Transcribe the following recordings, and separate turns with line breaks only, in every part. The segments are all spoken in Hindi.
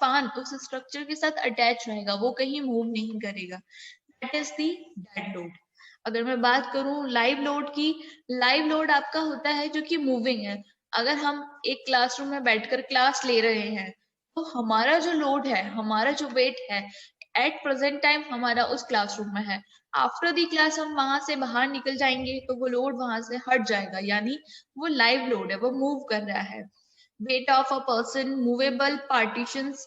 स्पान उस स्ट्रक्चर के साथ अटैच रहेगा, वो कहीं मूव नहीं करेगा। That is the dead load. अगर मैं बात करूं लाइव लोड की, लाइव लोड आपका होता है जो कि मूविंग है। अगर हम एक क्लासरूम में बैठकर क्लास ले रहे हैं तो हमारा जो लोड है, हमारा जो वेट है, एट प्रेजेंट टाइम हमारा उस क्लासरूम में है। आफ्टर दी क्लास हम वहां से बाहर निकल जाएंगे तो वो लोड वहां से हट जाएगा, यानी वो लाइव लोड है, वो मूव कर रहा है। Weight of a person, movable partitions,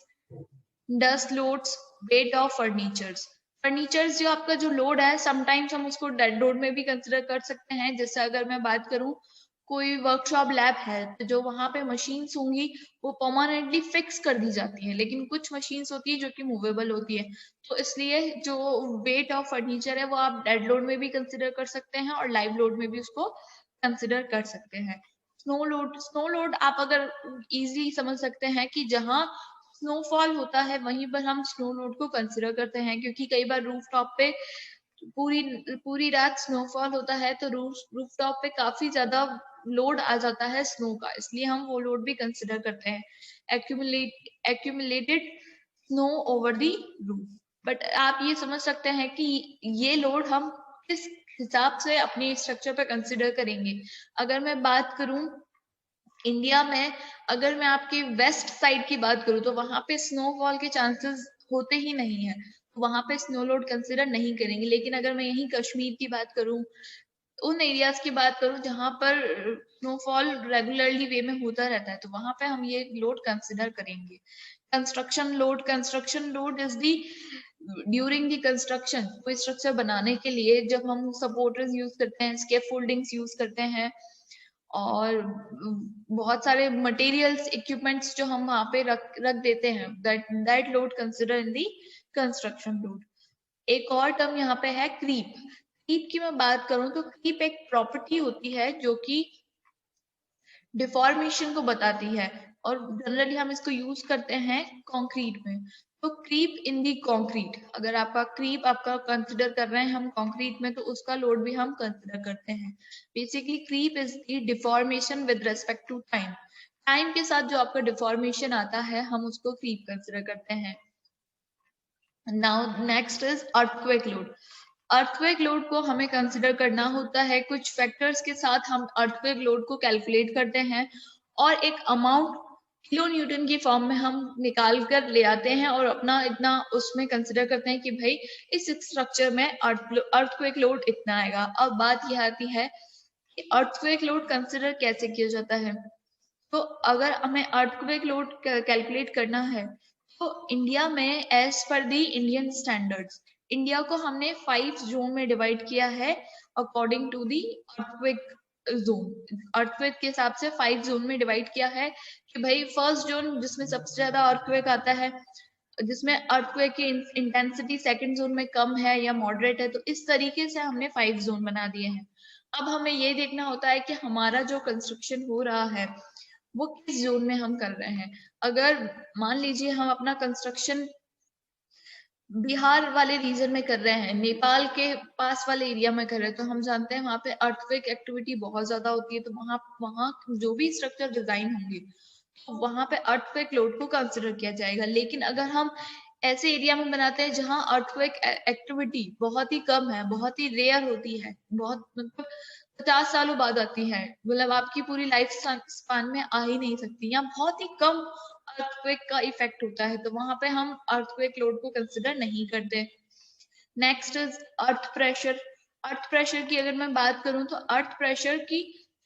dust loads, weight of furnitures. Furnitures जो आपका जो लोड है, समटाइम्स हम उसको डेड लोड में भी कंसिडर कर सकते हैं। जैसे अगर मैं बात करूं, कोई वर्कशॉप लैब है तो जो वहां पे मशीन्स होंगी वो परमानेंटली फिक्स कर दी जाती है, लेकिन कुछ मशीन्स होती है जो कि मूवेबल होती है। तो इसलिए जो वेट ऑफ फर्नीचर है वो आप डेड लोड में भी कंसिडर कर सकते हैं और लाइव लोड में भी उसको कंसिडर कर सकते हैं। स्नो लोड, स्नो लोड आप अगर इजीली समझ सकते हैं कि जहां स्नोफॉल होता है वहीं पर हम स्नो लोड को कंसिडर करते हैं, क्योंकि कई बार रूफ टॉप पे पूरी पूरी रात स्नोफॉल होता है तो रूफ टॉप पे काफी ज्यादा लोड आ जाता है स्नो का, इसलिए हम वो लोड भी कंसिडर करते हैं। Accumulated snow over the roof. But आप ये समझ सकते हैं कि ये लोड हम किस हिसाब से अपनी स्ट्रक्चर पे कंसिडर करेंगे। अगर मैं बात करूं इंडिया में, अगर मैं आपके वेस्ट साइड की बात करूं तो वहां पे स्नोफॉल के चांसेस होते ही नहीं है, वहां पे स्नो लोड कंसिडर नहीं करेंगे। लेकिन अगर मैं यही कश्मीर की बात करूं, उन एरियाज की बात करूं जहां पर स्नोफॉल रेगुलरली वे में होता रहता है, तो वहां पे हम ये लोड कंसिडर करेंगे। Construction load, construction load is the during the construction. कोई स्ट्रक्चर बनाने के लिए जब हम सपोर्टर्स यूज करते हैं, स्कैफोल्डिंग्स यूज करते हैं और बहुत सारे मटेरियल्स, इक्विपमेंट्स जो हम वहां पे रख रख देते हैं, that load consider in the construction load. एक और टर्म यहाँ पे है क्रीप। क्रीप की मैं बात करूं तो क्रीप एक प्रॉपर्टी होती है जो कि डिफॉर्मेशन को बताती है और जनरली हम इसको यूज करते हैं कंक्रीट में। तो क्रीप इन दी कंक्रीट, अगर आपका क्रीप आपका कंसिडर कर रहे हैं हम कंक्रीट में तो उसका लोड भी हम कंसिडर करते हैं। Basically creep is the deformation with respect to time. Time के साथ जो आपका डिफॉर्मेशन आता है हम उसको क्रीप कंसिडर करते हैं। Now next is earthquake load. Earthquake load को हमें कंसिडर करना होता है, कुछ फैक्टर्स के साथ हम अर्थक्वेक लोड को कैलकुलेट करते हैं और एक अमाउंट किलो न्यूटन की फॉर्म में हम निकाल कर ले आते हैं और अपना इतना उसमें कंसिडर करते हैं कि भाई इस स्ट्रक्चर में अर्थक्वेक लोड इतना आएगा। अब बात यह आती है कि अर्थक्वेक लोड कंसिडर कैसे किया जाता है। तो अगर हमें अर्थक्वेक लोड कैलकुलेट करना है तो इंडिया में एज पर दी इंडियन स्टैंडर्ड्स, इंडिया को हमने 5 जोन में डिवाइड किया है according to the earthquake zone. Earthquake के हिसाब से 5 जोन में डिवाइड किया है कि भाई फर्स्ट जोन जिसमें सबसे ज्यादा अर्थक्वेक आता है, जिसमें अर्थक्वेक की इंटेंसिटी सेकंड जोन में कम है या मॉडरेट है, तो इस तरीके से हमने 5 जोन बना दिए हैं। अब हमें ये देखना होता है कि हमारा जो कंस्ट्रक्शन हो रहा है वो किस जोन में हम कर रहे हैं। अगर मान लीजिए हम अपना कंस्ट्रक्शन बिहार वाले रीजन में कर रहे हैं, नेपाल के पास वाले एरिया में कर रहे हैं, तो हम जानते हैं वहां पे अर्थक्वेक एक्टिविटी बहुत ज्यादा होती है, तो वहां वहां जो भी स्ट्रक्चर डिजाइन होंगे तो वहां पे अर्थक्वेक लोड को कंसिडर किया जाएगा। लेकिन अगर हम ऐसे एरिया में बनाते हैं जहां अर्थक्वेक एक्टिविटी बहुत ही कम है, बहुत ही रेयर होती है, बहुत मतलब 50 सालों बाद आती है, मतलब आपकी पूरी लाइफ स्पान में आ ही नहीं सकती, या बहुत ही कम अर्थक्वेक का इफेक्ट होता है, तो वहां पे हम अर्थक्वेक लोड को कंसिडर नहीं करते। Next is earth pressure. Earth pressure की अगर मैं बात करूं तो अर्थ प्रेशर की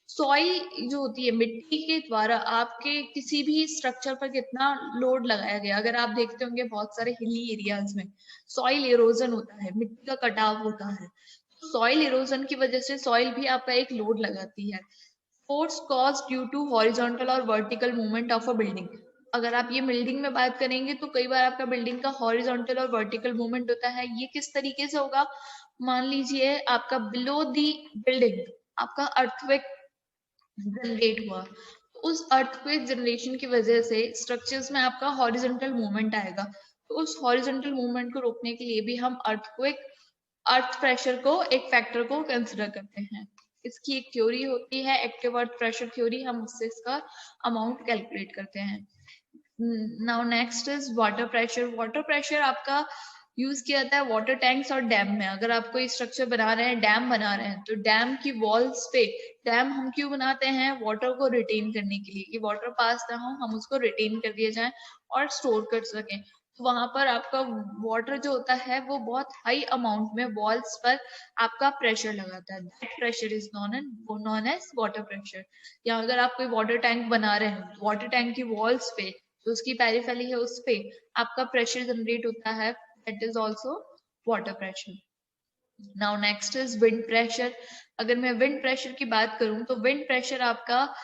सॉइल जो होती है, मिट्टी के द्वारा आपके किसी भी स्ट्रक्चर पर कितना लोड लगाया गया। अगर आप देखते होंगे बहुत सारे हिली एरियाज में सॉइल इरोजन होता है, मिट्टी का कटाव होता है, सॉइल इरोजन की वजह से सॉइल भी आपका एक लोड लगाती है। Force cause due to horizontal और vertical movement of a building. अगर आप ये बिल्डिंग में बात करेंगे तो कई बार आपका बिल्डिंग का हॉरिजॉन्टल और वर्टिकल मूवमेंट होता है। ये किस तरीके से होगा, मान लीजिए आपका बिलो दी बिल्डिंग आपका अर्थक्वेक जनरेट हुआ, तो उस अर्थक्वेक जनरेशन की वजह से स्ट्रक्चर्स में आपका हॉरिजॉन्टल मूवमेंट आएगा, तो उस हॉरिजॉन्टल मूवमेंट को रोकने के लिए भी हम अर्थक्वेक अर्थ प्रेशर को एक फैक्टर को कंसिडर करते हैं। इसकी एक थ्योरी होती है एक्टिव अर्थ प्रेशर थ्योरी, हम उससे इसका अमाउंट कैलकुलेट करते हैं। Now next is water pressure. Water pressure आपका यूज किया जाता है वाटर टैंक्स और डैम में। अगर आप कोई स्ट्रक्चर बना रहे हैं, डैम बना रहे हैं, तो डैम की वॉल्स पे, डैम हम क्यों बनाते हैं? वाटर को रिटेन करने के लिए, कि वाटर पास ना हो, हम उसको रिटेन कर दिया जाए और स्टोर कर सकें। तो वहां पर आपका वाटर जो होता है वो बहुत हाई अमाउंट में वॉल्स पर आपका प्रेशर लगाता है। That pressure is known as water pressure. या अगर आप कोई वाटर टैंक बना रहे हैं, वाटर टैंक की वॉल्स पे, तो उसकी पेरिफेरी है, उस पे आपका प्रेशर जनरेट होता है, that is also water pressure. Now next is wind pressure. अगर मैं विंड प्रेशर की बात करूं तो विंड प्रेशर आपका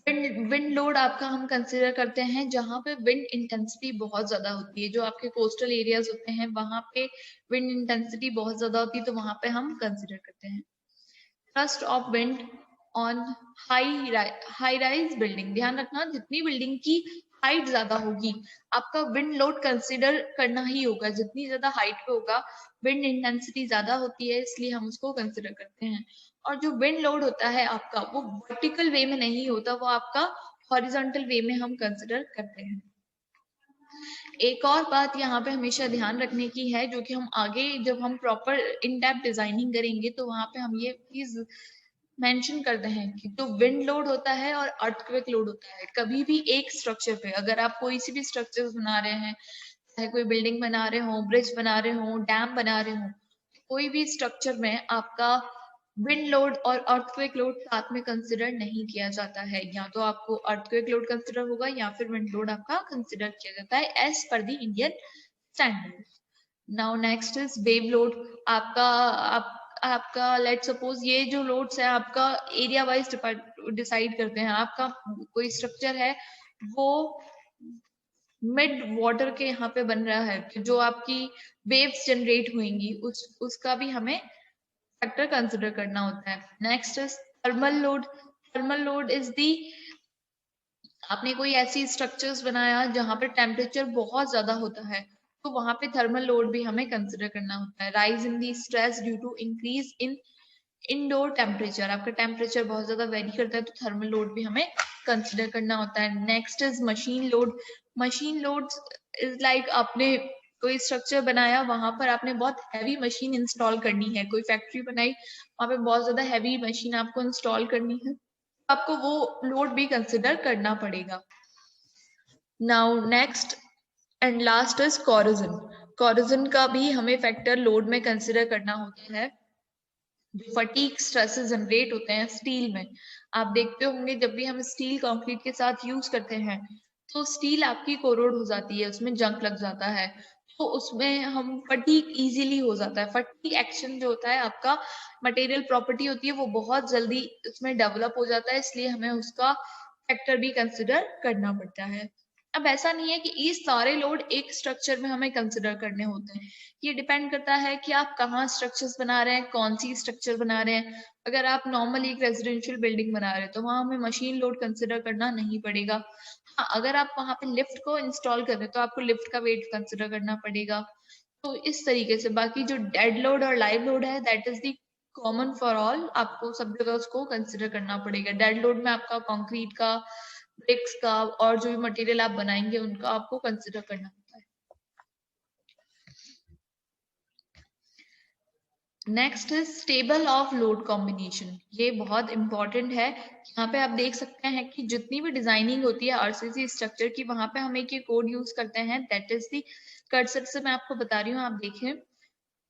विंड लोड आपका हम कंसिडर करते हैं जहां पे विंड इंटेंसिटी बहुत ज्यादा होती है। जो आपके कोस्टल एरियाज होते हैं वहां पे विंड इंटेंसिटी बहुत ज्यादा होती है, तो वहां पे हम कंसिडर करते हैं। Thrust of wind on high rise building. ध्यान रखना, जितनी बिल्डिंग की हाइट ज्यादा होगी आपका विंड लोड कंसिडर करना ही होगा। जितनी ज्यादा हाइट पे होगा विंड इंटेंसिटी ज्यादा होती है, इसलिए हम उसको कंसिडर करते हैं। और जो विंड लोड होता है आपका वो वर्टिकल वे में नहीं होता, वो आपका हॉरिजॉन्टल वे में हम कंसिडर करते हैं। एक और बात यहाँ पे हमेशा ध्यान रखने की है, जो कि हम आगे जब हम प्रॉपर इन डेप्थ डिजाइनिंग करेंगे तो वहां पे हम ये चीज मेंशन करते हैं कि जो विंड लोड होता है और अर्थक्वेक लोड होता है, कभी भी एक स्ट्रक्चर पे अगर आप कोई सी भी स्ट्रक्चर बना रहे हैं, चाहे कोई बिल्डिंग बना रहे हो, ब्रिज बना रहे हो, डैम बना रहे हो, कोई भी स्ट्रक्चर में आपका विंड लोड और अर्थक्वेक लोड साथ में कंसिडर नहीं किया जाता है। या तो आपको अर्थक्वेक लोड कंसिडर होगा या फिर विंड लोड आपका कंसिडर किया जाता है as per the Indian standard. Now next is wave load. आपका लेट सपोज ये जो लोड्स है आपका एरिया वाइज डिसाइड करते हैं। आपका कोई स्ट्रक्चर है वो मिड वाटर के यहाँ पे बन रहा है, तो जो आपकी वेव्स जनरेट होंगी उसका भी हमें फैक्टर कंसिडर करना होता है। Next is thermal load. Thermal load is the, आपने कोई ऐसी स्ट्रक्चर्स बनाया जहां पे टेम्परेचर बहुत ज्यादा होता है, तो वहां पे थर्मल लोड भी हमें कंसिडर करना होता है। Rise in the stress due to increase in indoor temperature. आपका टेम्परेचर बहुत ज्यादा वेरी करता है, तो थर्मल लोड भी हमें कंसिडर करना होता है। Next is machine load. Machine load is like आपने कोई स्ट्रक्चर बनाया, वहां पर आपने बहुत हैवी मशीन इंस्टॉल करनी है, कोई फैक्ट्री बनाई, वहां पे बहुत ज्यादा हैवी मशीन आपको इंस्टॉल करनी है, आपको वो लोड भी कंसिडर करना पड़ेगा। Now next and last is corrosion. Corrosion का भी हमें फैक्टर लोड में कंसिडर करना होता है। जो फटीग स्ट्रेसेस जनरेट होते हैं स्टील में, आप देखते होंगे जब भी हम स्टील कंक्रीट के साथ यूज करते हैं तो स्टील आपकी कोरोड हो जाती है, उसमें जंग लग जाता है, तो उसमें हम फटीग इजीली हो जाता है। फटीग एक्शन जो होता है आपका मटेरियल प्रॉपर्टी होती है वो बहुत जल्दी उसमें डेवलप हो जाता है, इसलिए हमें उसका फैक्टर भी कंसिडर करना पड़ता है। अब ऐसा नहीं है कि ये सारे लोड एक स्ट्रक्चर में हमें कंसिडर करने होते हैं, ये डिपेंड करता है कि आप कहाँ स्ट्रक्चर्स बना रहे हैं, कौन सी स्ट्रक्चर बना रहे हैं। अगर आप नॉर्मली एक रेजिडेंशियल बिल्डिंग बना रहे हैं तो वहां हमें मशीन लोड कंसिडर करना नहीं पड़ेगा। हाँ, अगर आप वहां पे लिफ्ट को इंस्टॉल कर रहे हैं तो आपको लिफ्ट का वेट कंसिडर करना पड़ेगा। तो इस तरीके से बाकी जो डेड लोड और लाइव लोड है that is the common for all, आपको सब जगह उसको कंसिडर करना पड़ेगा। डेड लोड में आपका कंक्रीट का, ब्रिक्स का और जो भी मटेरियल आप बनाएंगे उनका आपको कंसिडर करना होता है। Next is table of load combination. ये बहुत इंपॉर्टेंट है। यहाँ पे आप देख सकते हैं कि जितनी भी डिजाइनिंग होती है आरसीसी स्ट्रक्चर की, वहां पे हम एक ये कोड यूज करते हैं, दैट इज दी कर्सर से मैं आपको बता रही हूँ, आप देखें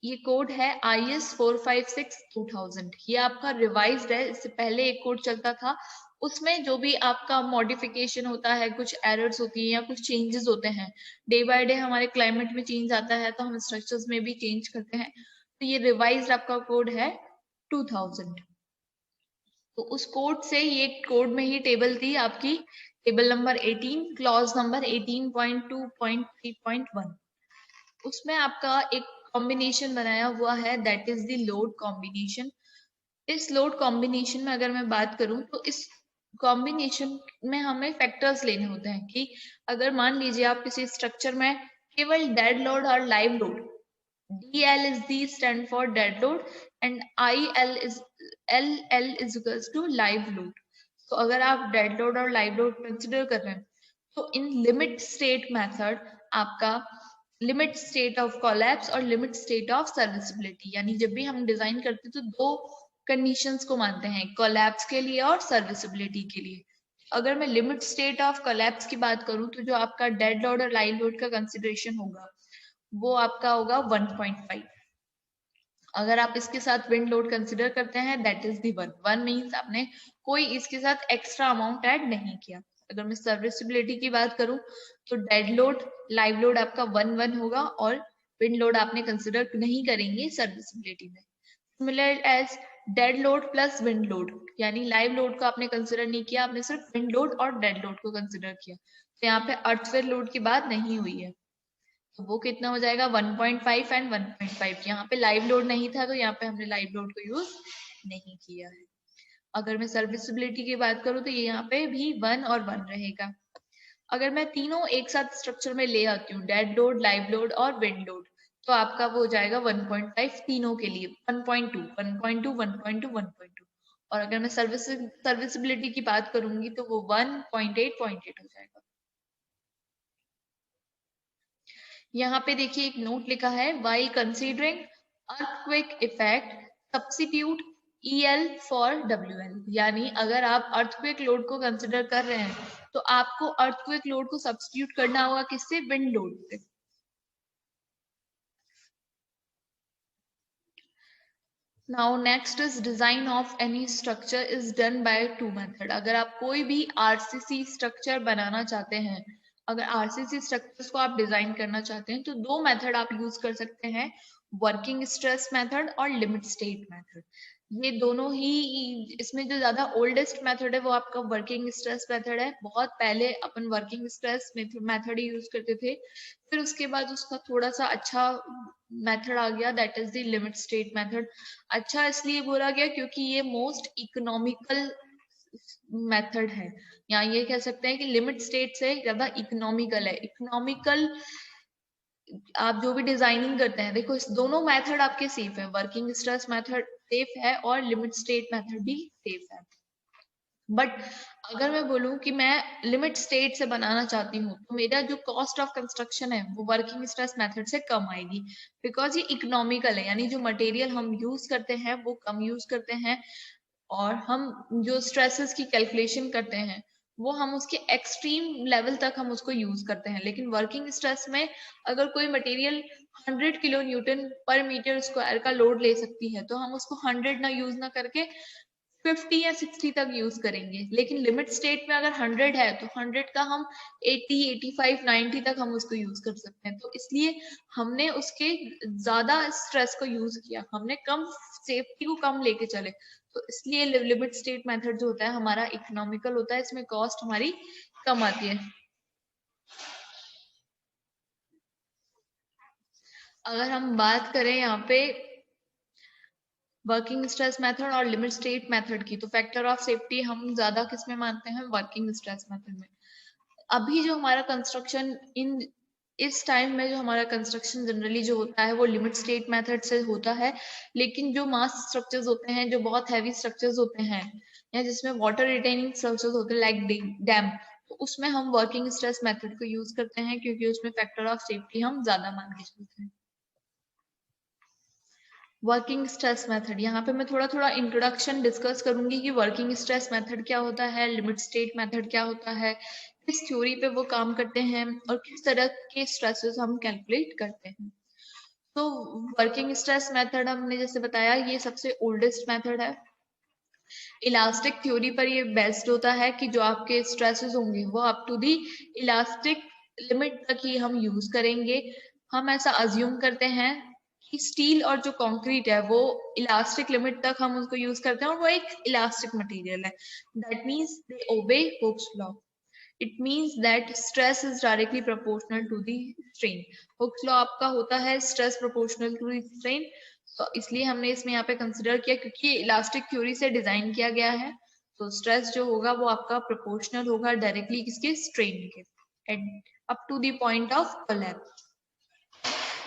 ये कोड है IS 456-2000। ये आपका रिवाइज्ड है, इससे पहले एक कोड चलता था, उसमें जो भी आपका मॉडिफिकेशन होता है, कुछ एरर्स होती है या कुछ चेंजेस होते हैं, डे बाय डे हमारे क्लाइमेट में चेंज आता है तो हम स्ट्रक्चर्स में भी चेंज करते हैं, तो ये रिवाइज्ड आपका कोड है 2000। तो उस कोड से, ये कोड में ही टेबल थी आपकी, टेबल नंबर 18, क्लॉज नंबर 18.2.3.1, उसमें आपका एक कॉम्बिनेशन बनाया हुआ है, that is the load combination. इस लोड कॉम्बिनेशन में अगर मैं बात करूं तो इस कॉम्बिनेशन में हमें फैक्टर्स लेने होते हैं कि अगर मान लीजिए आप किसी स्ट्रक्चर में केवल डेड लोड और live load, DL is the stand for dead load and IL is LL is equals to live load। तो अगर आप डेड लोड और लाइव लोड कंसिडर कर रहे हैं तो इन लिमिट स्टेट मेथड आपका लिमिट स्टेट ऑफ कोलैप्स और लिमिट स्टेट ऑफ सर्विसिबिलिटी, यानी जब भी हम डिजाइन करते हैं तो दो कंडीशंस को मानते हैं, कोलैप्स के लिए और सर्विसिबिलिटी के लिए। अगर मैं लिमिट स्टेट ऑफ कोलैप्स की बात करूं तो जो आपका डेड लोड और लाइव लोड का कंसिडरेशन होगा वो आपका होगा 1.5। अगर आप इसके साथ विंड लोड कंसिडर करते हैं दैट इज दी 1 मीन्स आपने कोई इसके साथ एक्स्ट्रा अमाउंट ऐड नहीं किया। अगर मैं सर्विसिबिलिटी की बात करूं तो डेड लोड लाइव लोड आपका 1 होगा और विंड लोड आपने कंसिडर नहीं करेंगे सर्विसिबिलिटी में। Similar as dead load plus wind load, यानी लाइव लोड को आपने कंसिडर नहीं किया, आपने सिर्फ विंड लोड और डेड लोड को कंसिडर किया, तो यहाँ पे अर्थवेयर लोड की बात नहीं हुई है। तो वो कितना हो जाएगा 1.5 एंड 1.5। यहाँ पे लाइव लोड नहीं था तो यहाँ पे हमने लाइव लोड को यूज नहीं किया है। अगर मैं सर्विसिबिलिटी की बात करूँ तो ये यहाँ पे भी 1 और 1 रहेगा। अगर मैं तीनों एक साथ स्ट्रक्चर में ले आती हूँ, डेड लोड, लाइव लोड और विंड लोड, तो आपका वो हो जाएगा 1.5 तीनों के लिए, 1.2, 1.2, 1.2, 1.2। और अगर मैं सर्विसिबिलिटी की बात करूंगी तो वो 1.8, 0.8 हो जाएगा। यहाँ पे देखिए एक नोट लिखा है, while considering earthquake effect substitute EL for WL, यानी अगर आप अर्थक्वेक लोड को कंसिडर कर रहे हैं तो आपको अर्थक्वेक लोड को सब्स्टिट्यूट करना होगा किससे, विंड लोड से। Now next is design of any structure is done by two method। अगर आप कोई भी RCC स्ट्रक्चर बनाना चाहते हैं, अगर RCC स्ट्रक्चर्स को आप डिजाइन करना चाहते हैं तो दो मेथड आप यूज कर सकते हैं, वर्किंग स्ट्रेस मेथड और लिमिट स्टेट मेथड। ये दोनों ही, इसमें जो ज्यादा ओल्डेस्ट मेथड है वो आपका वर्किंग स्ट्रेस मेथड है। बहुत पहले अपन वर्किंग स्ट्रेस मेथड ही यूज करते थे, फिर उसके बाद उसका थोड़ा सा अच्छा मेथड आ गया that is the limit state method. अच्छा इसलिए बोला गया क्योंकि ये मोस्ट इकोनॉमिकल मेथड है, या ये कह सकते हैं कि लिमिट स्टेट से ज्यादा इकोनॉमिकल है। इकोनॉमिकल आप जो भी डिजाइनिंग करते हैं, देखो इस दोनों मेथड आपके सेफ है, वर्किंग स्ट्रेस मेथड सेफ है और लिमिट स्टेट मेथड भी सेफ है। बट अगर मैं बोलूं कि मैं लिमिट स्टेट से बनाना चाहती हूँ तो मेरा जो कॉस्ट ऑफ कंस्ट्रक्शन है वो वर्किंग स्ट्रेस मेथड से कम आएगी, बिकॉज ये इकोनॉमिकल है, यानी जो मटेरियल हम यूज करते हैं वो कम यूज करते हैं और हम जो स्ट्रेसेस की कैलकुलेशन करते हैं वो हम उसके एक्सट्रीम लेवल तक हम उसको यूज करते हैं। लेकिन वर्किंग स्ट्रेस में अगर कोई मटेरियल 100 किलो न्यूटन पर मीटर स्क्वायर का लोड ले सकती है तो हम उसको 100 ना यूज ना करके 50 या 60 तक यूज करेंगे। लेकिन लिमिट स्टेट में अगर 100 है तो 100 का हम 80, 85, 90 तक हम उसको यूज कर सकते हैं। तो इसलिए हमने उसके ज्यादा स्ट्रेस को यूज किया, हमने कम सेफ्टी को कम लेके चले, तो इसलिए लिमिट स्टेट मेथड जो होता है हमारा इकोनॉमिकल होता है, इसमें कॉस्ट हमारी कम आती है। अगर हम बात करें यहाँ पे वर्किंग स्ट्रेस मेथड और लिमिट स्टेट मेथड की, तो फैक्टर ऑफ सेफ्टी हम ज्यादा किस में मानते हैं, वर्किंग स्ट्रेस मेथड में। अभी जो हमारा कंस्ट्रक्शन इस टाइम में जो हमारा कंस्ट्रक्शन जनरली जो होता है वो लिमिट स्टेट मेथड से होता है, लेकिन जो मास स्ट्रक्चर्स होते हैं, जो बहुत हैवी स्ट्रक्चर्स होते हैं या जिसमें वाटर रिटेनिंग स्ट्रक्चर्स होते हैं लाइक डैम, तो उसमें हम वर्किंग स्ट्रेस मेथड को यूज करते हैं क्योंकि उसमें फैक्टर ऑफ सेफ्टी हम ज्यादा मान के चलते हैं। वर्किंग स्ट्रेस मेथड, यहाँ पे मैं थोड़ा थोड़ा इंट्रोडक्शन डिस्कस करूंगी कि वर्किंग स्ट्रेस मेथड क्या होता है, लिमिट स्टेट मेथड क्या होता है, किस थ्योरी पे वो काम करते हैं और किस तरह के स्ट्रेसेस हम कैलकुलेट करते हैं। तो वर्किंग स्ट्रेस मेथड हमने जैसे बताया ये सबसे ओल्डेस्ट मेथड है। इलास्टिक थ्योरी पर ये बेस्ड होता है कि जो आपके स्ट्रेसेस होंगे वो up to the elastic limit तक ही हम यूज करेंगे। हम ऐसा अज्यूम करते हैं कि स्टील और जो कंक्रीट है वो इलास्टिक लिमिट तक हम उसको यूज करते हैं और वो एक इलास्टिक मटेरियल है। That means they obey Hooke's law. It means that stress is directly proportional to the strain. Hooke's law आपका होता है stress proportional to the strain, तो इसलिए हमने इसमें यहाँ पे कंसिडर किया क्योंकि इलास्टिक थ्योरी से डिजाइन किया गया है, तो स्ट्रेस जो होगा वो आपका प्रोपोर्शनल होगा डायरेक्टली किसके, स्ट्रेन के, at up to the point of collapse.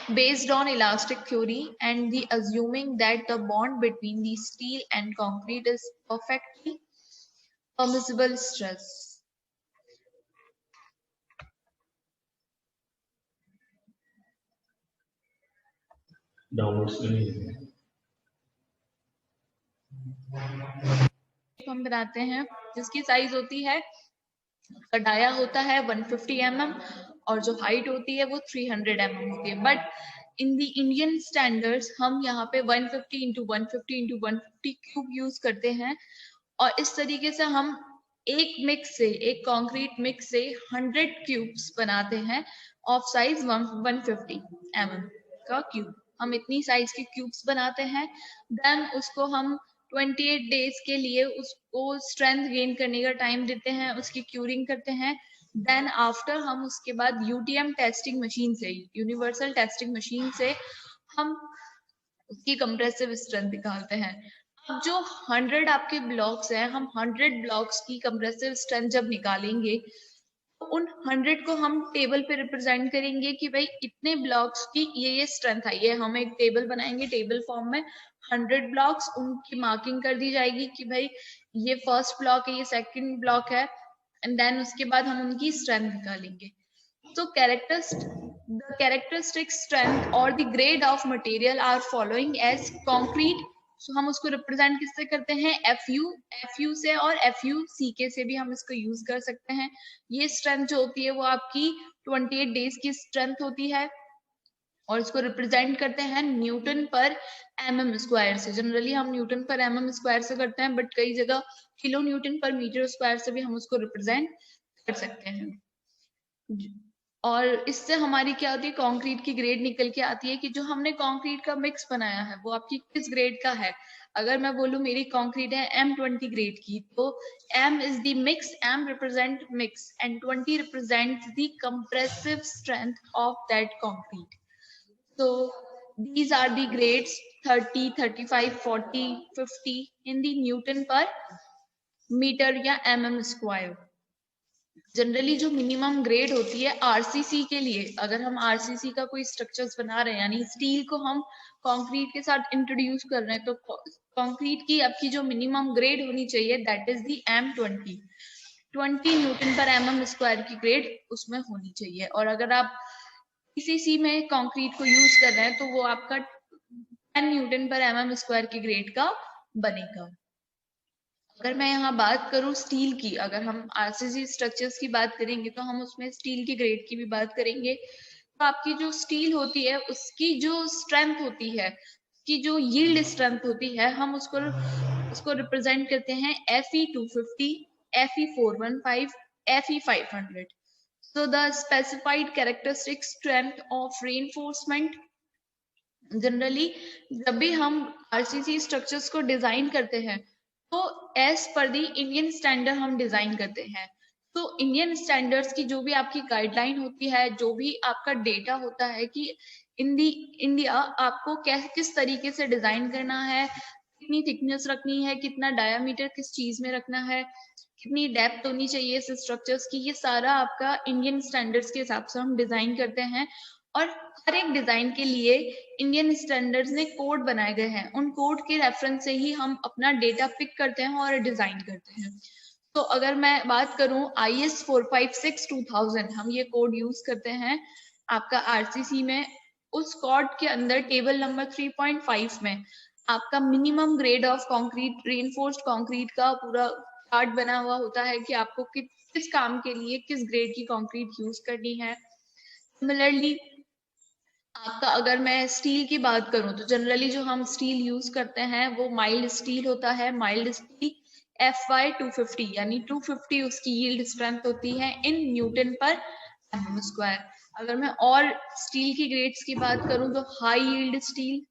Based on elastic theory and the assuming that the bond between the steel and concrete is perfectly permissible stress.
Downloads में नहीं है।
हम बनाते हैं जिसकी साइज होती है, डाया होता है 150 mm और जो हाइट होती है वो 300 mm होती है। But in the Indian standards हम यहाँ पे 150 इंटू 150 इंटू 150 क्यूब यूज करते हैं, और इस तरीके से हम एक कंक्रीट मिक्स से 100 क्यूब्स बनाते हैं ऑफ साइज 150 mm का क्यूब। हम इतनी साइज के क्यूब्स बनाते हैं, देन उसको हम 28 डेज के लिए उसको स्ट्रेंथ गेन करने का टाइम देते हैं, उसकी क्यूरिंग करते हैं। देन आफ्टर हम उसके बाद यूटीएम टेस्टिंग मशीन से, यूनिवर्सल टेस्टिंग मशीन से हम उसकी कंप्रेसिव स्ट्रेंथ निकालते हैं। अब जो 100 आपके ब्लॉक्स हैं, हम 100 ब्लॉक्स की कंप्रेसिव स्ट्रेंथ जब निकालेंगे तो उन 100 को हम टेबल पे रिप्रेजेंट करेंगे कि भाई इतने ब्लॉक्स की ये स्ट्रेंथ आई है। हम एक टेबल बनाएंगे, टेबल फॉर्म में 100 ब्लॉक्स, उनकी मार्किंग कर दी जाएगी कि भाई ये फर्स्ट ब्लॉक है, ये सेकंड ब्लॉक है, एंड देन उसके बाद हम उनकी स्ट्रेंथ निकालेंगे। तो the characteristic strength or the grade of material are following as concrete. So हम उसको रिप्रेजेंट किससे करते हैं, FU से, और FUCK से भी हम इसको यूज कर सकते हैं। ये स्ट्रेंथ जो होती है वो आपकी 28 डेज की स्ट्रेंथ होती है, और इसको रिप्रेजेंट करते हैं न्यूटन पर mm स्क्वायर से। जनरली हम न्यूटन पर mm स्क्वायर से करते हैं, बट कई जगह किलो न्यूटन पर मीटर स्क्वायर से भी हम उसको रिप्रेजेंट कर सकते हैं। और इससे हमारी क्या होती है, कंक्रीट की ग्रेड निकल के आती है कि जो हमने कंक्रीट का मिक्स बनाया है वो आपकी किस ग्रेड का है। अगर मैं बोलूं मेरी कंक्रीट है M20 ग्रेड की, तो M is the mix, M represent mix and 20 represents the compressive strength of that concrete. So these are the grades 30, 35, 40, 50 in the Newton per meter या mm square। जनरली जो मिनिमम ग्रेड होती है आरसीसी के लिए, अगर हम आरसीसी का कोई स्ट्रक्चर्स बना रहे हैं, यानी स्टील को हम कंक्रीट के साथ इंट्रोड्यूस कर रहे हैं, तो कंक्रीट की आपकी जो मिनिमम ग्रेड होनी चाहिए that is the M20, 20 Newton पर mm स्क्वायर की ग्रेड उसमें होनी चाहिए। और अगर आप पीसीसी में कंक्रीट को यूज कर रहे हैं तो वो आपका 10 न्यूटन पर mm स्क्वायर की ग्रेड का बनेगा। अगर मैं यहाँ बात करूँ स्टील की, अगर हम आरसीसी स्ट्रक्चर्स की बात करेंगे तो हम उसमें स्टील की ग्रेड की भी बात करेंगे। तो आपकी जो स्टील होती है उसकी जो स्ट्रेंथ होती है, की जो यील्ड स्ट्रेंथ होती है, हम उसको रिप्रेजेंट करते हैं Fe250, Fe415, Fe500। So the specified characteristic strength of reinforcement, generally जब भी हम आरसीसी स्ट्रक्चर्स को डिजाइन करते हैं तो एज पर दी इंडियन स्टैंडर्ड हम डिजाइन करते हैं। तो इंडियन स्टैंडर्ड्स की जो भी आपकी गाइडलाइन होती है, जो भी आपका डेटा होता है कि इंडिया आपको किस तरीके से डिजाइन करना है, कितनी थिकनेस रखनी है, कितना डायामीटर किस चीज में रखना है, कितनी डेप्थ होनी चाहिए इस स्ट्रक्चर्स की, ये सारा आपका इंडियन स्टैंडर्ड्स के हिसाब से हम डिजाइन करते हैं। और हर एक डिजाइन के लिए इंडियन स्टैंडर्ड्स ने कोड बनाए गए हैं, उन कोड के रेफरेंस से ही हम अपना डेटा पिक करते हैं और डिजाइन करते हैं। तो अगर मैं बात करूं IS 456-2000, हम ये कोड यूज करते हैं आपका आरसीसी में। उस कोड के अंदर टेबल नंबर 3.5 में आपका minimum grade of concrete, reinforced concrete का पूरा चार्ट बना हुआ होता है कि आपको किस काम के लिए किस ग्रेड की कंक्रीट यूज करनी है। सिमिलरली आपका अगर मैं स्टील की बात करूं तो जनरली जो हम स्टील यूज करते हैं वो माइल्ड स्टील होता है। माइल्ड स्टील FY250 यानी 250 उसकी यील्ड स्ट्रेंथ होती है इन न्यूटन पर mm स्क्वायर। अगर मैं और स्टील की ग्रेड्स की बात करूं तो high yield steel,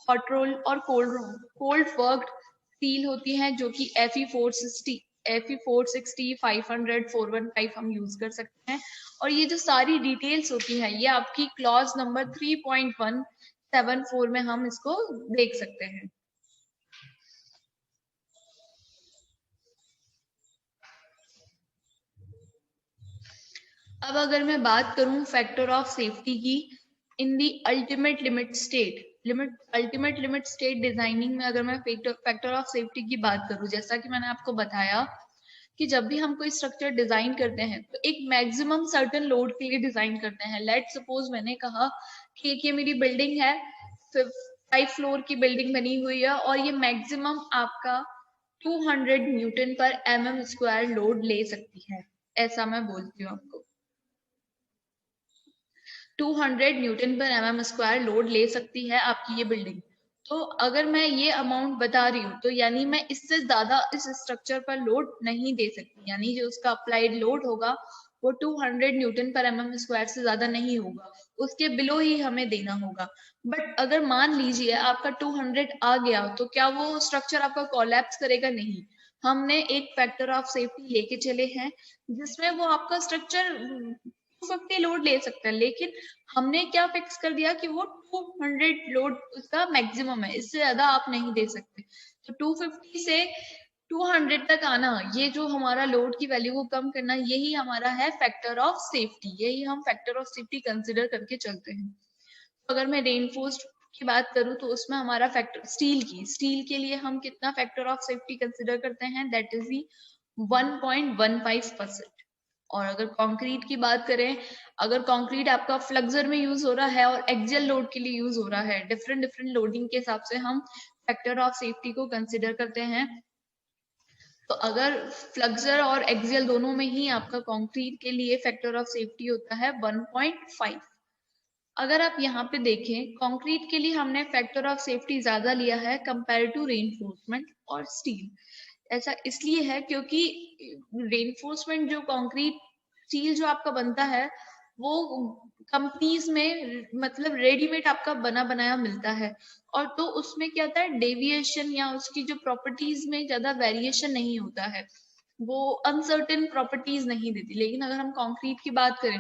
hot role और कोल्ड वर्क्ड स्टील होती है, जो कि Fe460, 500, 415 हम यूज कर सकते हैं। और ये जो सारी डिटेल्स होती है ये आपकी क्लॉज नंबर 3.174 में हम इसको देख सकते हैं। अब अगर मैं बात करूं फैक्टर ऑफ सेफ्टी की in the ultimate limit state designing में, अगर मैं फैक्टर ऑफ सेफ्टी की बात करूं, जैसा कि मैंने आपको बताया कि जब भी हम कोई स्ट्रक्चर डिजाइन करते हैं तो एक मैक्सिमम सर्टेन लोड के लिए डिजाइन करते हैं। लेट सपोज मैंने कहा कि ये मेरी बिल्डिंग है, 5 फ्लोर की बिल्डिंग बनी हुई है और ये मैक्सिमम आपका 200 न्यूटन पर mm स्क्वायर लोड ले सकती है, ऐसा मैं बोलती हूँ आपको। 200 न्यूटन पर mm स्क्वायर लोड ले सकती है आपकी ये बिल्डिंग। तो अगर मैं ये अमाउंट बता रही हूँ तो यानी मैं इससे ज्यादा इस स्ट्रक्चर पर लोड नहीं दे सकती, यानी जो उसका अप्लाइड लोड होगा वो 200 न्यूटन पर mm स्क्वायर से ज्यादा नहीं होगा, उसके बिलो ही हमें देना होगा। बट अगर मान लीजिए आपका 200 आ गया तो क्या वो स्ट्रक्चर आपका कोलैप्स करेगा? नहीं। हमने एक फैक्टर ऑफ सेफ्टी लेके चले हैं जिसमें वो आपका स्ट्रक्चर 250 लोड ले सकता है, लेकिन हमने क्या फिक्स कर दिया कि वो 200 लोड उसका मैक्सिमम है, इससे ज्यादा आप नहीं दे सकते। तो 250 से 200 तक आना, ये जो हमारा लोड की वैल्यू को कम करना, यही हमारा है फैक्टर ऑफ सेफ्टी, यही हम फैक्टर ऑफ सेफ्टी कंसिडर करके चलते हैं। तो अगर मैं रेनफोर्स्ड की बात करूं तो उसमें हमारा फैक्टर स्टील के लिए हम कितना फैक्टर ऑफ सेफ्टी कंसिडर करते हैं? दैट इज दी 1.15%। और अगर कंक्रीट की बात करें, अगर कंक्रीट आपका फ्लक्सर में यूज हो रहा है और एक्सियल लोड के लिए यूज हो रहा है, डिफरेंट डिफरेंट लोडिंग के हिसाब से हम फैक्टर ऑफ सेफ्टी को कंसिडर करते हैं। तो अगर फ्लक्सर और एक्सियल दोनों में ही आपका कंक्रीट के लिए फैक्टर ऑफ सेफ्टी होता है 1.5। अगर आप यहाँ पे देखें, कंक्रीट के लिए हमने फैक्टर ऑफ सेफ्टी ज्यादा लिया है कंपेयर टू रेनफोर्समेंट और स्टील। ऐसा इसलिए है क्योंकि रेनफोर्समेंट जो कंक्रीट स्टील जो आपका बनता है वो कंपनीज में मतलब रेडीमेड आपका बना बनाया मिलता है, और तो उसमें क्या होता है, डेविएशन या उसकी जो प्रॉपर्टीज में ज्यादा वेरिएशन नहीं होता है, वो अनसर्टेन प्रॉपर्टीज नहीं देती। लेकिन अगर हम कंक्रीट की बात करें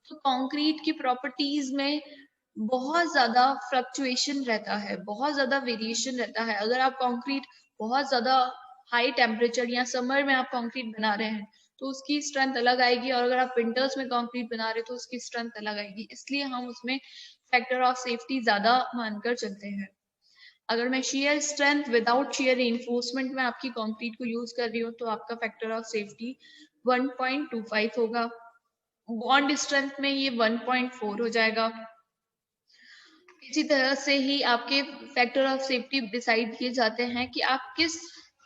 तो कंक्रीट की प्रॉपर्टीज में बहुत ज्यादा फ्लक्चुएशन रहता है, बहुत ज्यादा वेरिएशन रहता है। अगर आप कंक्रीट बहुत ज्यादा हाई टेम्परेचर या समर में आप कंक्रीट बना रहे हैं तो उसकी स्ट्रेंथ अलग आएगी, और अगर आप विंटर्स में कंक्रीट बना रहे हो तो उसकी स्ट्रेंथ अलग आएगी। इसलिए हम उसमें फैक्टर ऑफ सेफ्टी ज्यादा मानकर चलते हैं। अगर मैं shear strength without share reinforcement में आपकी कंक्रीट को यूज कर रही हूँ तो आपका फैक्टर ऑफ सेफ्टी 1.25 होगा। बॉन्ड स्ट्रेंथ में ये 1.4 हो जाएगा। इसी तरह से ही आपके फैक्टर ऑफ सेफ्टी डिसाइड किए जाते हैं कि आप किस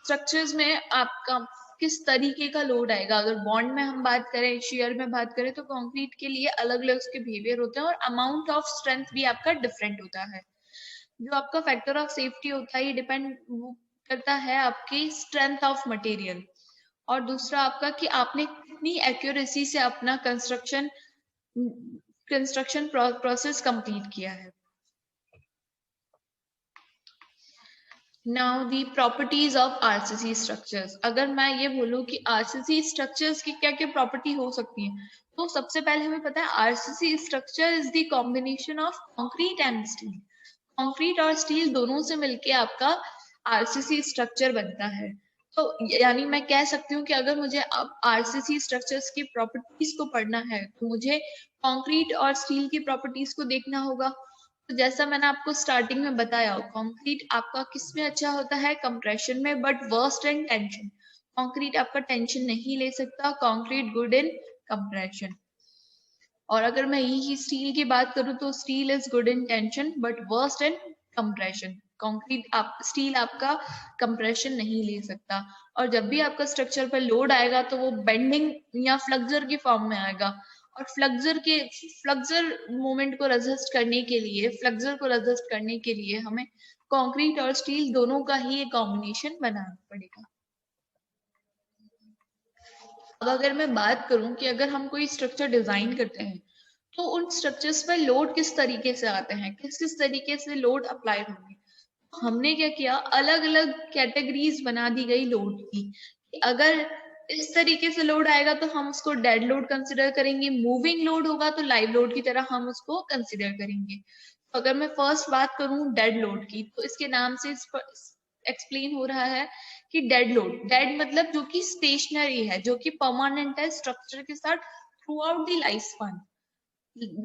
स्ट्रक्चर्स में आपका किस तरीके का लोड आएगा। अगर बॉन्ड में हम बात करें, शेयर में बात करें, तो कंक्रीट के लिए अलग अलग उसके बिहेवियर होते हैं और अमाउंट ऑफ स्ट्रेंथ भी आपका डिफरेंट होता है। जो आपका फैक्टर ऑफ सेफ्टी होता है ये डिपेंड करता है आपकी स्ट्रेंथ ऑफ मटेरियल, और दूसरा आपका कि आपने कितनी एक्यूरेसी से अपना कंस्ट्रक्शन प्रोसेस कंप्लीट किया है। Now the properties of RCC structures. अगर मैं ये बोलूं कि आरसीसी स्ट्रक्चर्स की क्या क्या प्रॉपर्टी हो सकती है, तो सबसे पहले हमें पता है RCC structure is the combination of concrete and steel. Concrete और स्टील दोनों से मिलके आपका आरसीसी स्ट्रक्चर बनता है। तो यानी मैं कह सकती हूँ कि अगर मुझे अब आरसीसी स्ट्रक्चर्स की प्रॉपर्टीज को पढ़ना है तो मुझे कंक्रीट और स्टील की प्रॉपर्टीज को देखना होगा। तो जैसा मैंने आपको स्टार्टिंग में बताया, कंक्रीट आपका किसमें अच्छा होता है? कंप्रेशन में, but worst in tension. Concrete आपका टेंशन नहीं ले सकता, कंक्रीट गुड इन कंप्रेशन। और अगर मैं यही स्टील की बात करूं तो steel is good in tension but worst in compression. Concrete आप स्टील आपका कंप्रेशन नहीं ले सकता, और जब भी आपका स्ट्रक्चर पर लोड आएगा तो वो बेंडिंग या फ्लक्सर की फॉर्म में आएगा। और फ्लक्सर मूवमेंट को रेजिस्ट करने के लिए, फ्लक्सर को रेजिस्ट करने के लिए हमें कंक्रीट और स्टील दोनों का ही एक कॉम्बिनेशन बनाना पड़ेगा। अब अगर मैं बात करूं कि अगर हम कोई स्ट्रक्चर डिजाइन करते हैं तो उन स्ट्रक्चर्स पर लोड किस तरीके से आते हैं, किस किस तरीके से लोड अप्लाई होंगे। हमने क्या किया, अलग अलग कैटेगरीज बना दी गई लोड की। अगर इस तरीके से लोड आएगा तो हम उसको डेड लोड कंसिडर करेंगे, मूविंग लोड होगा तो लाइव लोड की तरह हम उसको कंसिडर करेंगे। तो अगर मैं फर्स्ट बात करूं डेड लोड की, तो इसके नाम से एक्सप्लेन हो रहा है कि डेड लोड, डेड मतलब जो कि स्टेशनरी है, जो कि परमानेंट है स्ट्रक्चर के साथ through out the life span.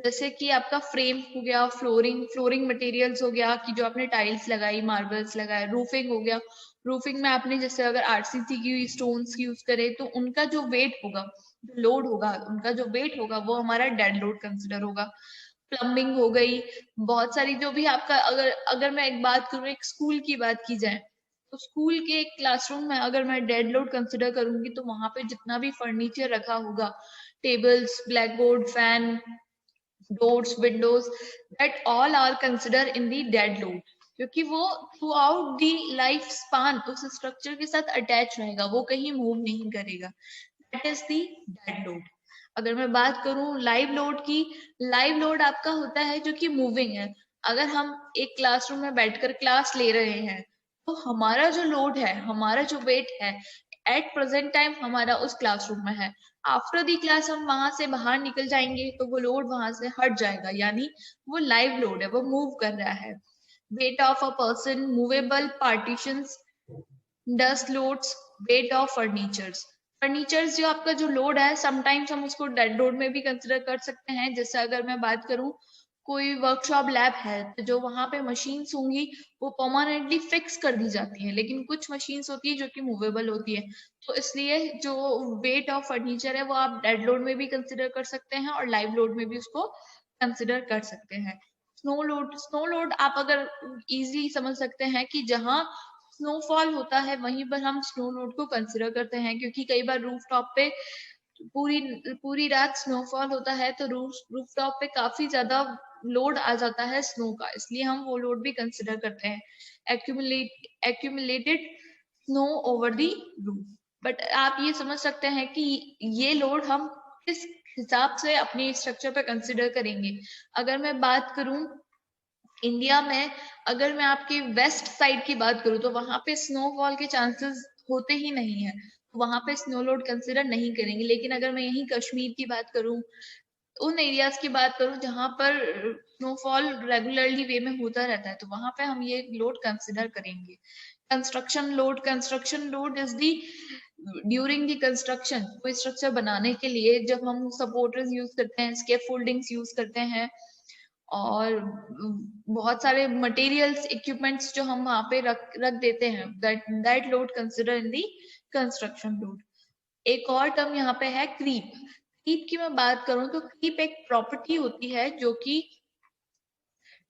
जैसे कि आपका फ्रेम हो गया, फ्लोरिंग मटेरियल्स हो गया कि जो आपने टाइल्स लगाई, मार्बल्स लगाए, रूफिंग हो गया, रूफिंग में आपने जैसे अगर आरसीसी की स्टोन्स की यूज करे तो उनका जो वेट होगा, जो लोड होगा, उनका जो वेट होगा वो हमारा डेड लोड कंसिडर होगा। प्लम्बिंग हो गई, बहुत सारी जो भी आपका, अगर अगर मैं एक बात करूँ, एक स्कूल की बात की जाए, तो स्कूल के एक क्लासरूम में अगर मैं डेड लोड कंसिडर करूंगी तो वहां पे जितना भी फर्नीचर रखा होगा, tables, black board, fan, doors, windows, that all are consider in the dead load, क्योंकि वो throughout the life span उस स्ट्रक्चर के साथ अटैच रहेगा, वो कहीं मूव नहीं करेगा। That is the dead load. अगर मैं बात करूं लाइव लोड की, लाइव लोड आपका होता है जो कि मूविंग है। अगर हम एक क्लासरूम में बैठकर क्लास ले रहे हैं तो हमारा जो लोड है, हमारा जो वेट है, एट प्रेजेंट टाइम हमारा उस क्लासरूम में है। आफ्टर दी क्लास हम वहां से बाहर निकल जाएंगे तो वो लोड वहां से हट जाएगा, यानी वो लाइव लोड है, वो मूव कर रहा है। Weight of a person, movable partitions, dust loads, weight of furnitures. Furnitures जो आपका जो लोड है, समटाइम्स हम उसको डेड लोड में भी कंसिडर कर सकते हैं। जैसे अगर मैं बात करूं, कोई वर्कशॉप लैब है तो जो वहां पे मशीन्स होंगी वो परमानेंटली फिक्स कर दी जाती है, लेकिन कुछ मशीन्स होती है जो कि मूवेबल होती है, तो इसलिए जो वेट ऑफ फर्नीचर है वो आप डेड लोड में भी कंसिडर कर सकते हैं और लाइव लोड में भी उसको कंसिडर कर सकते हैं। स्नो लोड, स्नो लोड आप अगर इजीली समझ सकते हैं कि जहां स्नोफॉल होता है वहीं पर हम स्नो लोड को कंसिडर करते हैं, क्योंकि कई बार रूफ टॉप पे पूरी पूरी रात स्नोफॉल होता है तो रूफ टॉप पे काफी ज्यादा लोड आ जाता है स्नो का, इसलिए हम वो लोड भी कंसिडर करते हैं, accumulated snow over the roof. But आप ये समझ सकते हैं कि ये लोड हम किस हिसाब से अपने स्ट्रक्चर पे कंसिडर करेंगे। अगर मैं बात करूं इंडिया में, अगर मैं आपके वेस्ट साइड की बात करूं तो वहां पे स्नोफॉल के चांसेस होते ही नहीं है, तो वहां पे स्नो लोड कंसिडर नहीं करेंगे। लेकिन अगर मैं यही कश्मीर की बात करूं, उन एरियाज की बात करूं जहां पर स्नोफॉल रेगुलरली वे में होता रहता है, तो वहां पे हम ये लोड कंसिडर करेंगे। Construction load, construction load is the during the construction, कोई स्ट्रक्चर बनाने के लिए जब हम सपोर्टर्स यूज करते हैं, स्कैफोल्डिंग्स यूज करते हैं, और बहुत सारे मटेरियल्स, इक्विपमेंट्स जो हम वहां पे रख रख देते हैं, that load consider in the construction load. एक और टर्म यहाँ पे है क्रीप। क्रीप की मैं बात करूं तो क्रीप एक प्रॉपर्टी होती है जो कि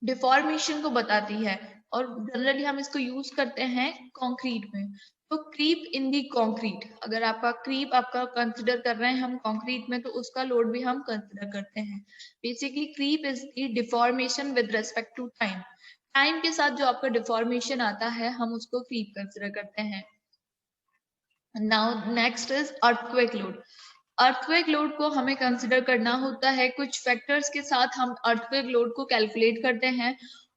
डिफॉर्मेशन को बताती है, और जनरली हम इसको यूज करते हैं कंक्रीट में। तो क्रीप इन दी कंक्रीट, अगर आपका क्रीप आपका कंसिडर कर रहे हैं हम कंक्रीट में, तो उसका लोड भी हम कंसिडर करते हैं। Basically creep is the deformation with respect to time, time के साथ जो आपका डिफॉर्मेशन आता है हम उसको क्रीप कंसिडर करते हैं। Now next is earthquake load. Earthquake load को हमें कंसिडर करना होता है, कुछ फैक्टर्स के साथ हम अर्थक्वेक लोड को कैलकुलेट करते हैं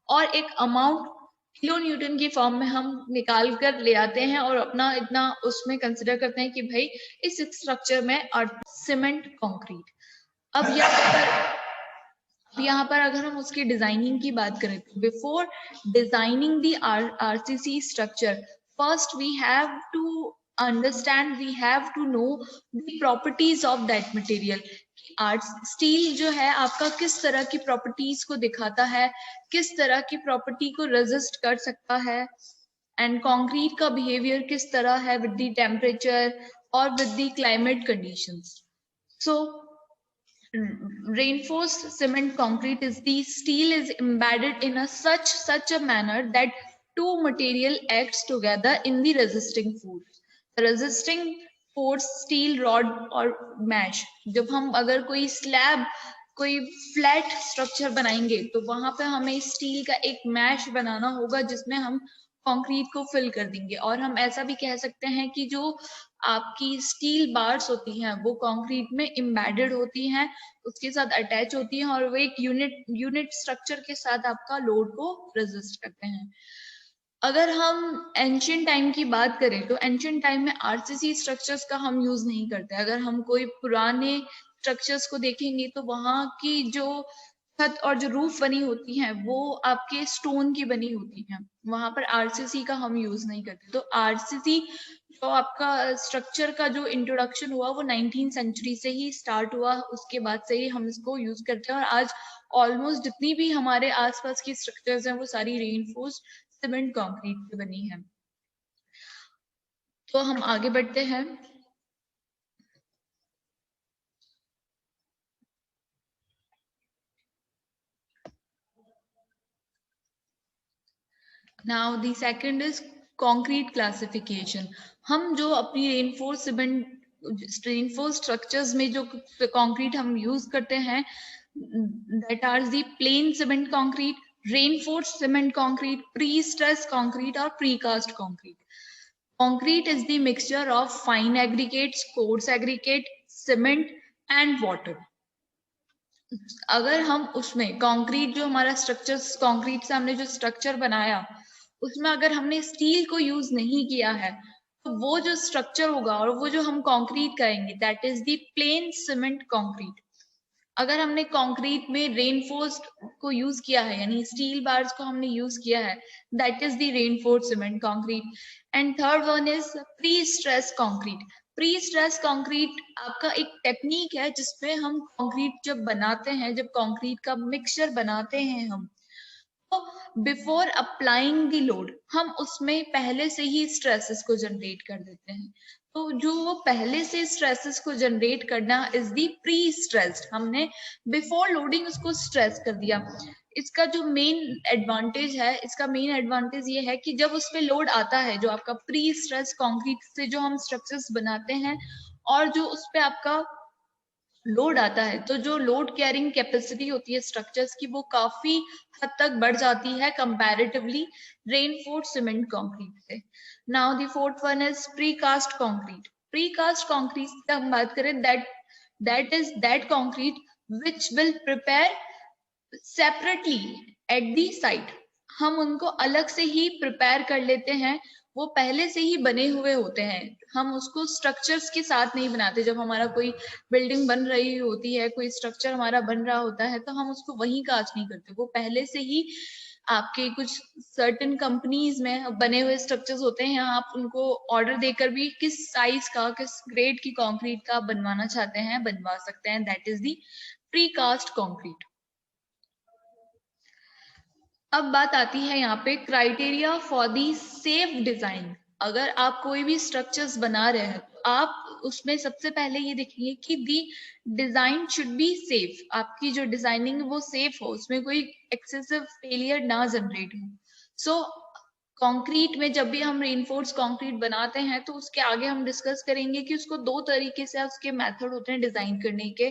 और एक अमाउंट किलो न्यूटन की फॉर्म में हम निकाल कर ले आते हैं और अपना इतना उसमें कंसिडर करते हैं कि भाई इस स्ट्रक्चर में अर्थ, सीमेंट, कंक्रीट। अब यहाँ पर अगर हम उसकी डिजाइनिंग की बात करें तो before designing the RCC structure, first we have to understand, we have to know the properties of that material. आर्ट स्टील जो है आपका किस तरह की प्रॉपर्टीज को दिखाता है, किस तरह की प्रॉपर्टी को रेजिस्ट कर सकता है, एंड कंक्रीट का बिहेवियर किस तरह है विद द टेम्परेचर और with the climate conditions. So reinforced cement concrete is the steel is embedded in a such a manner that two material acts together in the resisting force. The resisting force steel rod और mesh, जब हम अगर कोई स्लैब, कोई फ्लैट स्ट्रक्चर बनाएंगे तो वहां पे हमें स्टील का एक मैश बनाना होगा जिसमें हम कंक्रीट को फिल कर देंगे। और हम ऐसा भी कह सकते हैं कि जो आपकी स्टील बार्स होती हैं वो कंक्रीट में एम्बेडेड होती हैं, उसके साथ अटैच होती हैं और वो एक यूनिट स्ट्रक्चर के साथ आपका लोड को रेजिस्ट करते हैं। अगर हम एंशियंट टाइम की बात करें तो एंशियंट टाइम में आरसीसी स्ट्रक्चर्स का हम यूज नहीं करते। अगर हम कोई पुराने स्ट्रक्चर्स को देखेंगे तो वहां की जो छत और जो रूफ बनी होती हैं वो आपके स्टोन की बनी होती हैं, वहां पर आरसीसी का हम यूज नहीं करते। तो आरसीसी जो आपका स्ट्रक्चर का जो इंट्रोडक्शन हुआ वो 19th सेंचुरी से ही स्टार्ट हुआ, उसके बाद से ही हम इसको यूज करते हैं। और आज ऑलमोस्ट जितनी भी हमारे आसपास की स्ट्रक्चर्स हैं वो सारी रेनफोर्स्ड सीमेंट कंक्रीट की बनी है। तो हम आगे बढ़ते हैं। Now the second is concrete classification. हम जो अपनी रेनफोर्स स्ट्रक्चर्स में जो कंक्रीट हम यूज करते हैं, that are the plain cement concrete, reinforce cement concrete, pre stress concrete और precast concrete. Concrete is the mixture of fine aggregates, coarse aggregate, cement and water. अगर हम उसमें कंक्रीट जो हमारा स्ट्रक्चर, कंक्रीट से हमने जो स्ट्रक्चर बनाया, उसमें अगर हमने स्टील को यूज नहीं किया है, तो वो जो स्ट्रक्चर होगा और वो जो हम कंक्रीट करेंगे, that is the plane cement concrete. अगर हमने कंक्रीट में रेनफोर्स्ड को यूज किया है, यानी स्टील बार्स को हमने यूज किया है, that is the reinforced cement concrete. And third one is pre stress concrete. Pre stress concrete आपका एक टेक्निक है जिसमें हम कंक्रीट जब बनाते हैं, जब कंक्रीट का मिक्सचर बनाते हैं हम, तो बिफोर अप्लाइंग द लोड हम उसमें पहले से ही स्ट्रेसेस को जनरेट कर देते हैं। तो जो वो पहले से स्ट्रेसेस को जनरेट करना इज दी प्री स्ट्रेस्ड। हमने बिफोर लोडिंग उसको स्ट्रेस कर दिया। इसका जो मेन एडवांटेज है, इसका मेन एडवांटेज ये है कि जब उस पे लोड आता है, जो आपका प्री स्ट्रेस कंक्रीट से जो हम स्ट्रक्चर्स बनाते हैं और जो उस पे आपका लोड आता है, तो जो लोड कैरिंग कैपेसिटी होती है स्ट्रक्चर्स की, वो काफी हद तक बढ़ जाती है कंपैरेटिवली रेनफोर्स्ड सीमेंट कंक्रीट से। Now the fourth one is precast concrete. Precast concrete की हम बात करें, that is that concrete which will prepare separately at the site. हम उनको अलग से ही प्रिपेयर कर लेते हैं, वो पहले से ही बने हुए होते हैं। हम उसको स्ट्रक्चर्स के साथ नहीं बनाते। जब हमारा कोई बिल्डिंग बन रही होती है, कोई स्ट्रक्चर हमारा बन रहा होता है, तो हम उसको वहीं काज नहीं करते। वो पहले से ही आपके कुछ सर्टेन कंपनीज में बने हुए स्ट्रक्चर्स होते हैं, यहाँ आप उनको ऑर्डर देकर भी किस साइज का, किस ग्रेड की कंक्रीट का बनवाना चाहते हैं, बनवा सकते हैं। That is the precast concrete. अब बात आती है यहाँ पे criteria for the safe design. अगर आप कोई भी स्ट्रक्चर्स बना रहे हैं, तो आप उसमें सबसे पहले ये देखेंगे कि दी डिजाइन शुड बी सेफ। आपकी जो डिजाइनिंग है वो सेफ हो, उसमें कोई एक्सेसिव फेलियर ना जनरेट हो। सो कंक्रीट में जब भी हम रेनफोर्स कंक्रीट बनाते हैं, तो उसके आगे हम डिस्कस करेंगे कि उसको दो तरीके से उसके मेथड होते हैं डिजाइन करने के।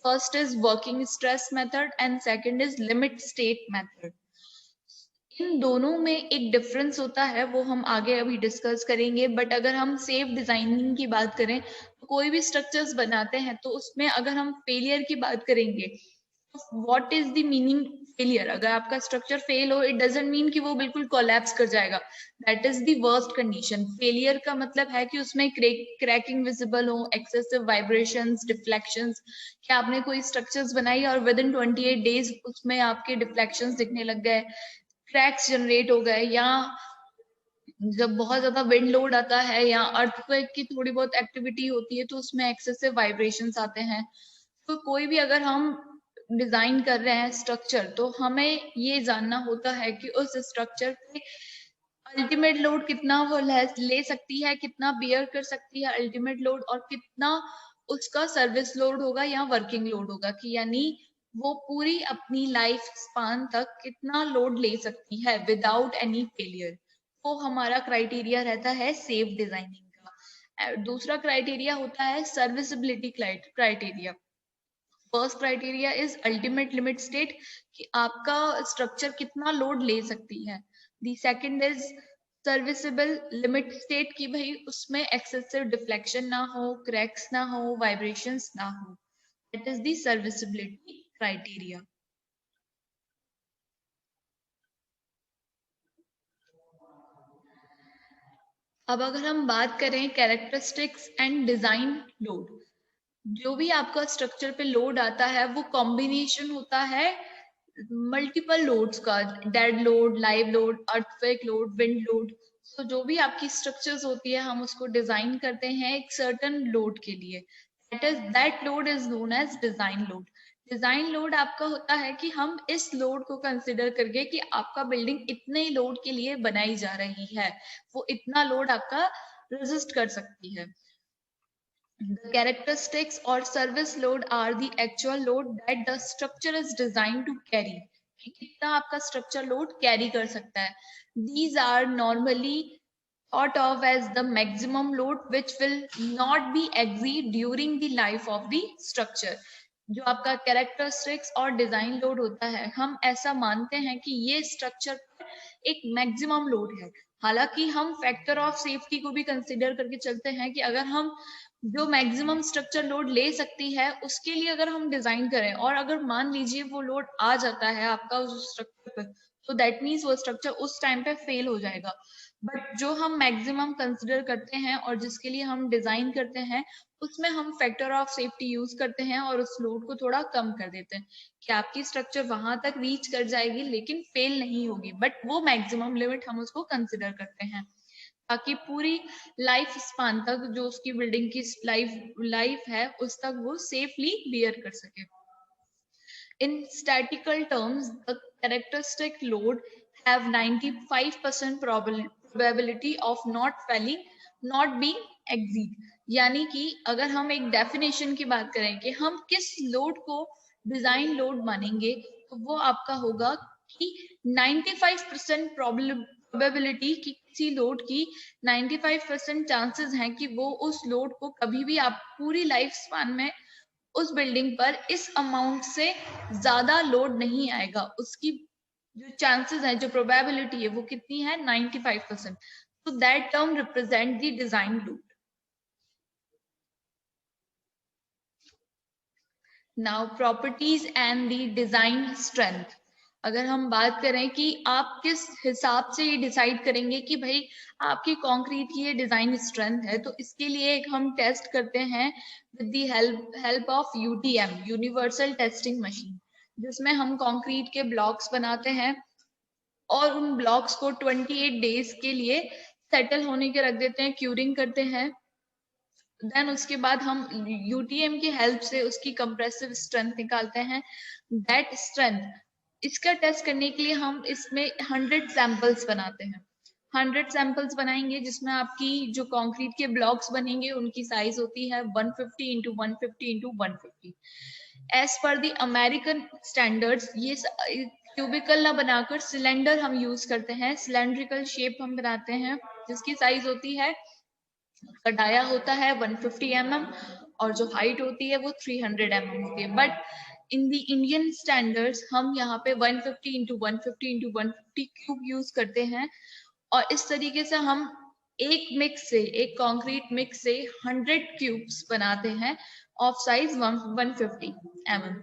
First is working stress method and second is limit state method. इन दोनों में एक डिफरेंस होता है, वो हम आगे अभी डिस्कस करेंगे। बट अगर हम सेफ डिजाइनिंग की बात करें, तो कोई भी स्ट्रक्चर्स बनाते हैं, तो उसमें अगर हम फेलियर की बात करेंगे, तो what is the meaning failure? अगर आपका स्ट्रक्चर फेल हो, इट डजंट मीन कि वो बिल्कुल कोलैप्स कर जाएगा। That is the worst condition. Failure का मतलब है कि उसमें क्रैकिंग विजिबल हो, एक्सेसिव वाइब्रेशंस, डिफ्लेक्शंस। क्या आपने कोई स्ट्रक्चर्स बनाई और विद इन 28 डेज उसमें आपके डिफ्लेक्शंस दिखने लग गए, क्रैक्स जनरेट हो गए, या जब बहुत ज्यादा विंड लोड आता है या अर्थक्वेक की थोड़ी बहुत एक्टिविटी होती है, तो उसमें एक्सेसिव वाइब्रेशंस आते हैं। तो कोई भी अगर हम डिजाइन कर रहे हैं स्ट्रक्चर, तो हमें ये जानना होता है कि उस स्ट्रक्चर पे अल्टीमेट लोड कितना वो ले सकती है, कितना बियर कर सकती है अल्टीमेट लोड, और कितना उसका सर्विस लोड होगा या वर्किंग लोड होगा, कि यानी वो पूरी अपनी लाइफ स्पान तक कितना लोड ले सकती है विदाउट एनी फेलियर। वो हमारा क्राइटेरिया रहता है सेफ डिजाइनिंग का। दूसरा क्राइटेरिया होता है serviceability criteria. First criteria is ultimate limit state, कि आपका स्ट्रक्चर कितना लोड ले सकती है। The second is serviceable limit state, कि भाई उसमें एक्सेसिव डिफ्लेक्शन ना हो, क्रैक्स ना हो, वाइब्रेशंस ना हो। That is the serviceability criteria. अब अगर हम बात करें कैरेक्टरिस्टिक्स एंड डिजाइन लोड, जो भी आपका स्ट्रक्चर पे लोड आता है, वो कॉम्बिनेशन होता है मल्टीपल लोड्स का। Dead load, live load, earthquake load, wind load. तो जो भी आपकी स्ट्रक्चर्स होती है, हम उसको डिजाइन करते हैं एक सर्टन लोड के लिए। That load is known as design load. Design load आपका होता है कि हम इस लोड को कंसिडर करके कि आपका बिल्डिंग इतने लोड के लिए बनाई जा रही है, वो इतना लोड आपका रेजिस्ट कर सकती है। The characteristics or service load are the actual load that the structure is designed to carry. कितना आपका स्ट्रक्चर लोड कैरी कर सकता है। These are normally thought of as the maximum load which will not be exceed during the life of the structure। जो आपका कैरेक्टरिस्टिक्स और डिजाइन लोड होता है, हम ऐसा मानते हैं कि ये स्ट्रक्चर एक मैक्सिमम लोड है। हालांकि हम फैक्टर ऑफ सेफ्टी को भी कंसिडर करके चलते हैं कि अगर हम जो मैक्सिमम स्ट्रक्चर लोड ले सकती है उसके लिए अगर हम डिजाइन करें और अगर मान लीजिए वो लोड आ जाता है आपका उस स्ट्रक्चर पर, तो दैट मीन्स वो स्ट्रक्चर उस टाइम पे फेल हो जाएगा। बट जो हम मैक्सिमम कंसिडर करते हैं और जिसके लिए हम डिजाइन करते हैं उसमें हम फैक्टर ऑफ सेफ्टी यूज करते हैं और उस लोड को थोड़ा कम कर देते हैं कि आपकी स्ट्रक्चर वहां तक रीच कर जाएगी लेकिन फेल नहीं होगी, बट वो मैक्सिमम लिमिट हम उसको कंसिडर करते हैं ताकि पूरी लाइफ स्पान तक जो उसकी बिल्डिंग की लाइफ है उस तक वो सेफली बियर कर सके। In statistical terms, the characteristic load have 95% probability of not falling, not being exceed। यानी कि अगर हम एक डेफिनेशन की बात करें कि हम किस लोड को डिजाइन लोड मानेंगे, तो वो आपका होगा कि 95% प्रोबेबिलिटी की किसी लोड की 95% चांसेस हैं कि वो उस लोड को कभी भी आप पूरी लाइफ स्पान में उस बिल्डिंग पर इस अमाउंट से ज्यादा लोड नहीं आएगा। उसकी जो चांसेस है, जो प्रोबेबिलिटी है वो कितनी है, 95%। so that term represent the design load। now properties and the design strength। अगर हम बात करें कि आप किस हिसाब से ये डिसाइड करेंगे कि भाई आपकी कंक्रीट की ये डिजाइन स्ट्रेंथ है, तो इसके लिए एक हम टेस्ट करते हैं with the help of UTM, universal testing machine, जिसमें हम कंक्रीट के ब्लॉक्स बनाते हैं और उन ब्लॉक्स को 28 डेज के लिए सेटल होने के रख देते हैं, क्यूरिंग करते हैं। देन उसके बाद हम यूटीएम की हेल्प से उसकी कंप्रेसिव स्ट्रेंथ निकालते हैं। दैट स्ट्रेंथ, इसका टेस्ट करने के लिए हम इसमें 100 सैंपल्स बनाते हैं। 100 सैंपल्स बनाएंगे जिसमें आपकी जो कंक्रीट के ब्लॉक्स बनेंगे उनकी साइज होती है 150 into 150 into 150। As per the American standards ये क्यूबिकल ना बनाकर सिलेंडर हम यूज करते हैं, सिलेंड्रिकल शेप हम बनाते हैं जिसकी साइज होती है, उसका डाया होता है 150 mm और जो हाइट होती है वो 300 mm होती है। But in the Indian standards हम यहाँ पे 150 इंटू 150 इंटू 150 क्यूब यूज करते हैं और इस तरीके से हम एक कंक्रीट मिक्स से 100 क्यूब्स बनाते हैं ऑफ साइज 150 mm।